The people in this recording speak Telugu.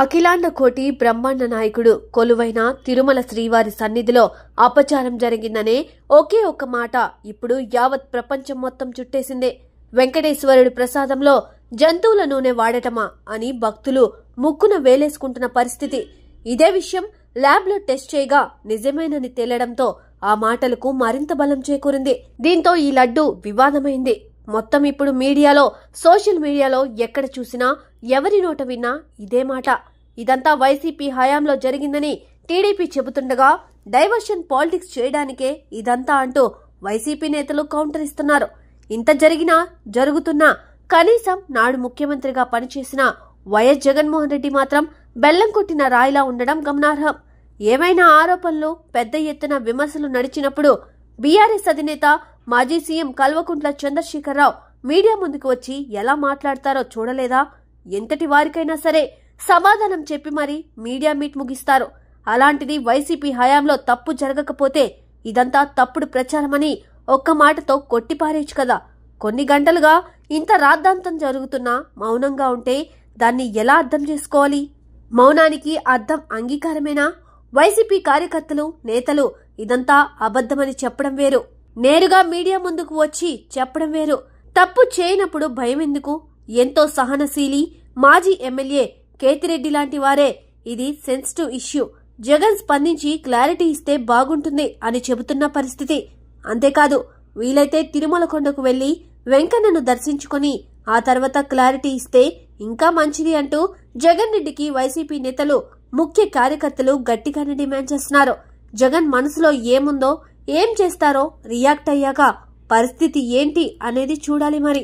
అఖిలాండ కోటి బ్రహ్మాండ నాయకుడు కొలువైన తిరుమల శ్రీవారి సన్నిధిలో అపచారం జరిగిందనే ఒకే ఒక్క మాట ఇప్పుడు యావత్ ప్రపంచం మొత్తం చుట్టేసిందే. వెంకటేశ్వరుడి ప్రసాదంలో జంతువుల నూనె వాడటమా అని భక్తులు ముక్కున వేలేసుకుంటున్న పరిస్థితి. ఇదే విషయం ల్యాబ్లో టెస్ట్ చేయగా నిజమేనని తేలడంతో ఆ మాటలకు మరింత బలం చేకూరింది. దీంతో ఈ లడ్డు వివాదమైంది. మొత్తం ఇప్పుడు మీడియాలో, సోషల్ మీడియాలో ఎక్కడ చూసినా, ఎవరి నోట విన్నా ఇదే మాట. ఇదంతా వైసీపీ హయాంలో జరిగిందని టీడీపీ చెబుతుండగా డైవర్షన్ పాలిటిక్స్ చేయడానికే ఇదంతా అంటూ వైసీపీ నేతలు కౌంటర్ ఇస్తున్నారు. ఇంత జరుగుతున్నా కనీసం నాడు ముఖ్యమంత్రిగా పనిచేసిన వైఎస్ జగన్మోహన్ రెడ్డి మాత్రం బెల్లం కొట్టిన రాయిలా ఉండడం గమనార్హం. ఏమైనా ఆరోపణలు, పెద్ద ఎత్తున విమర్శలు నడిచినప్పుడు బీఆర్ఎస్ అధినేత మాజీ సీఎం కల్వకుంట్ల చంద్రశేఖరరావు మీడియా ముందుకు వచ్చి ఎలా మాట్లాడతారో చూడలేదా? ఎంతటి వారికైనా సరే సమాధానం చెప్పి మరీ మీడియా మీట్ ముగిస్తారు. అలాంటిది వైసీపీ హయాంలో తప్పు జరగకపోతే ఇదంతా తప్పుడు ప్రచారమని ఒక్క మాటతో కొట్టిపారేయచ్చు కదా. కొన్ని గంటలుగా ఇంత రాద్ధాంతం జరుగుతున్నా మౌనంగా ఉంటే దాన్ని ఎలా అర్థం చేసుకోవాలి? మౌనానికి అర్థం అంగీకారమేనా? వైసీపీ కార్యకర్తలు, నేతలు ఇదంతా అబద్ధమని చెప్పడం వేరు, నేరుగా మీడియా ముందుకు వచ్చి చెప్పడం వేరు. తప్పు చేయనప్పుడు భయం ఎందుకు? ఎంతో సహనశీలి మాజీ ఎమ్మెల్యే కేతిరెడ్డి లాంటి వారే ఇది సెన్సిటివ్ ఇష్యూ, జగన్ స్పందించి క్లారిటీ ఇస్తే బాగుంటుంది అని చెబుతున్న పరిస్థితి. అంతేకాదు, వీలైతే తిరుమల కొండకు వెళ్లి వెంకన్నను దర్శించుకుని ఆ తర్వాత క్లారిటీ ఇస్తే ఇంకా మంచిది అంటూ జగన్ రెడ్డికి వైసీపీ నేతలు, ముఖ్య కార్యకర్తలు గట్టిగానే డిమాండ్ చేస్తున్నారు. జగన్ మనసులో ఏముందో, ఏం చేస్తారో రియాక్ట్ అయ్యాక పరిస్థితి ఏంటి అనేది చూడాలి మరి.